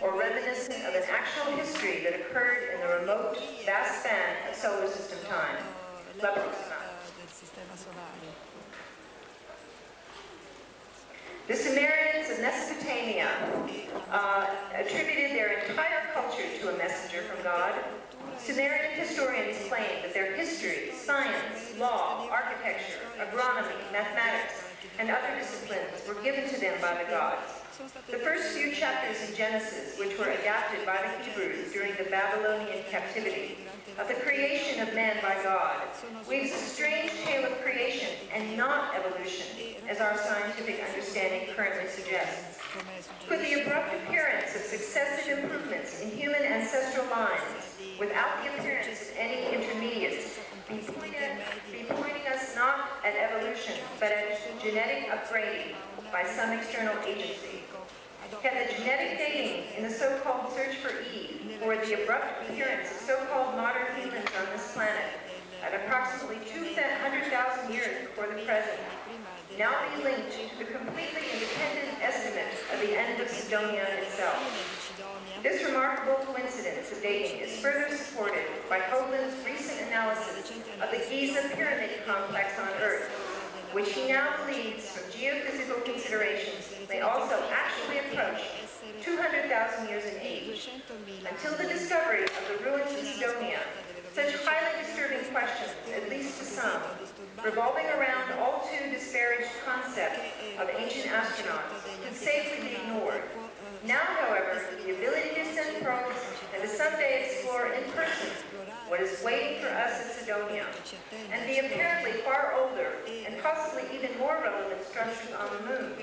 or reminiscent of an actual history that occurred in the remote, vast span of solar system time. La prossima. The Sumerians of Mesopotamia attributed their entire culture to a messenger from God. Sumerian historians claim that their history, science, law, architecture, agronomy, mathematics, and other disciplines were given to them by the gods. The first few chapters in Genesis, which were adapted by the Hebrews during the Babylonian captivity, of the creation of man by God, weaves a strange tale of creation and not evolution, as our scientific understanding currently suggests. Could the abrupt appearance of successive improvements in human ancestral lines, without the appearance of any intermediates, be pointing us not at evolution, but at genetic upgrading by some external agency? Can the genetic dating in the so-called search for Eve, or the abrupt appearance of so-called modern humans on this planet, at approximately 200,000 years before the present, now be linked to the completely independent estimate of the end of Sidonia itself? This remarkable coincidence of dating is further supported by Hoagland's recent analysis of the Giza pyramid complex on Earth, which he now believes from geophysical considerations may also actually approach 200,000 years in age. Until the discovery of the ruins of Sidonia, such highly disturbing questions, at least to some, revolving around all too disparaged concept of ancient astronauts, could safely be ignored. Now, however, the ability to send probes and to someday explore in person what is waiting for us at Sidonia, and the apparently far older and possibly even more relevant structures on the moon,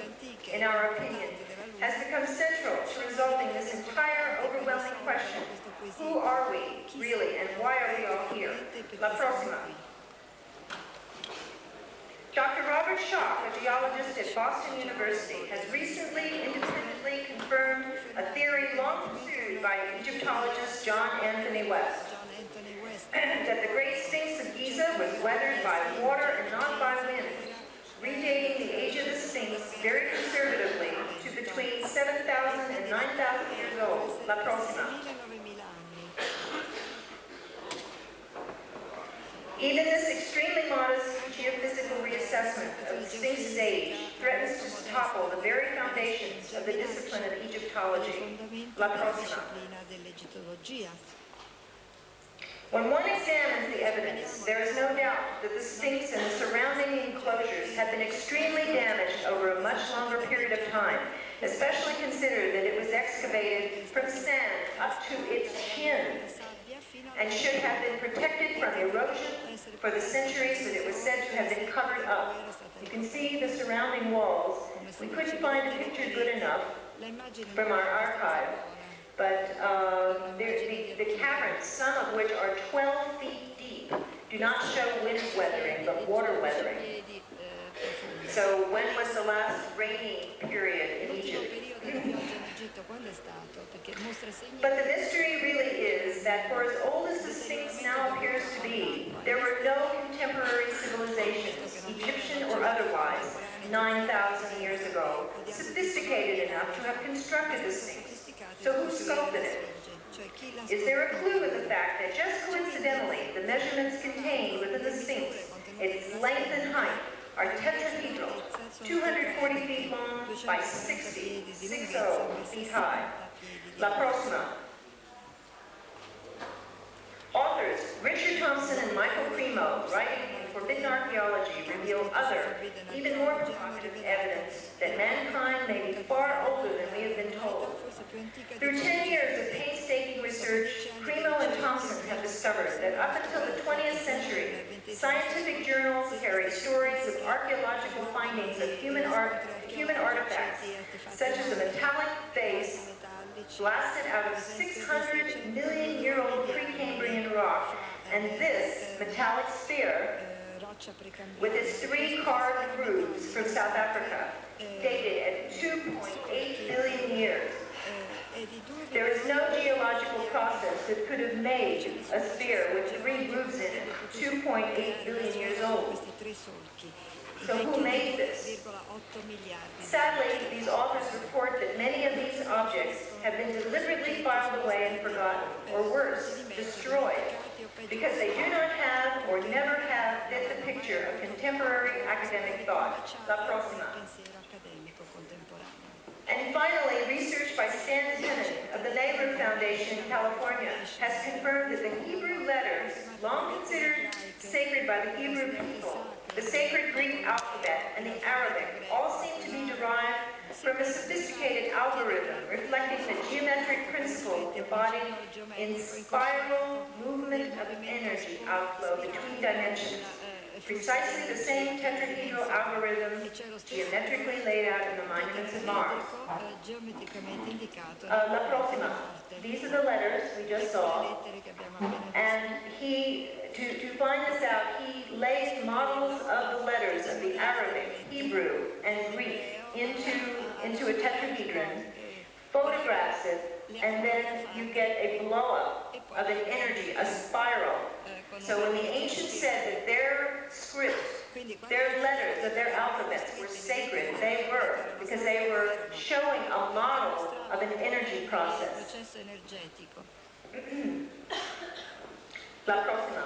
in our opinion, has become central to resolving this entire overwhelming question: who are we, really, and why are we all here? La prossima. Dr. Robert Schoch, a geologist at Boston University, has recently independently confirmed a theory long pursued by Egyptologist John Anthony West, that the Great Sphinx of Giza was weathered by water and not by wind, redating the age of the Sphinx very conservatively to between 7,000 and 9,000 years old. La prossima. Even this extremely modest geophysical reassessment of the Sphinx's age threatens to topple the very foundations of the discipline of Egyptology. La prossima. When one examines the evidence, there is no doubt that the Sphinx and the surrounding enclosures have been extremely damaged over a much longer period of time, especially consider that it was excavated from sand up to its chin, and should have been protected from erosion for the centuries that it was said to have been covered up. You can see the surrounding walls. We couldn't find a picture good enough from our archive, but the caverns, some of which are 12 feet deep, do not show wind weathering, but water weathering. So when was the last rainy period in Egypt? But the mystery really is that for as old as the Sphinx now appears to be, there were no contemporary civilizations, Egyptian or otherwise, 9,000 years ago, sophisticated enough to have constructed the Sphinx. So who sculpted it? Is there a clue in the fact that just coincidentally, the measurements contained within the Sphinx, its length and height, are tetrahedral, 240 feet long by 60 feet high. La prossima. Authors Richard Thompson and Michael Cremo, writing in Forbidden Archaeology, reveal other, even more provocative evidence that mankind may be far older than we have been told. Through 10 years of painstaking research, Cremo and Thompson have discovered that up until the 20th century, scientific journals carried stories of archaeological findings of human artifacts, such as a metallic vase blasted out of 600 million-year-old Precambrian rock, and this metallic sphere, with its 3 carved grooves from South Africa, dated at 2.8 billion years. There is no geological process that could have made a sphere with 3 grooves in it, 2.8 billion years old. So who made this? Sadly, these authors report that many of these objects have been deliberately filed away and forgotten, or worse, destroyed, because they do not have or never have fit the picture of contemporary academic thought. La prossima. And finally, research by Stan Tenen of the Nehru Foundation in California has confirmed that the Hebrew letters, long considered sacred by the Hebrew people, the sacred Greek alphabet, and the Arabic, all seem to be derived from a sophisticated algorithm reflecting the geometric principle embodied in spiral movement of energy outflow between dimensions. Precisely the same tetrahedral algorithm geometrically laid out in the monuments of Mars. La prossima. These are the letters we just saw. And to find this out, he lays models of the letters of the Arabic, Hebrew, and Greek into a tetrahedron, photographs it, and then you get a blow-up of an energy, a spiral. So when the ancients said that their script, their letters, that their alphabets were sacred, they were, because they were showing a model of an energy process. La prossima.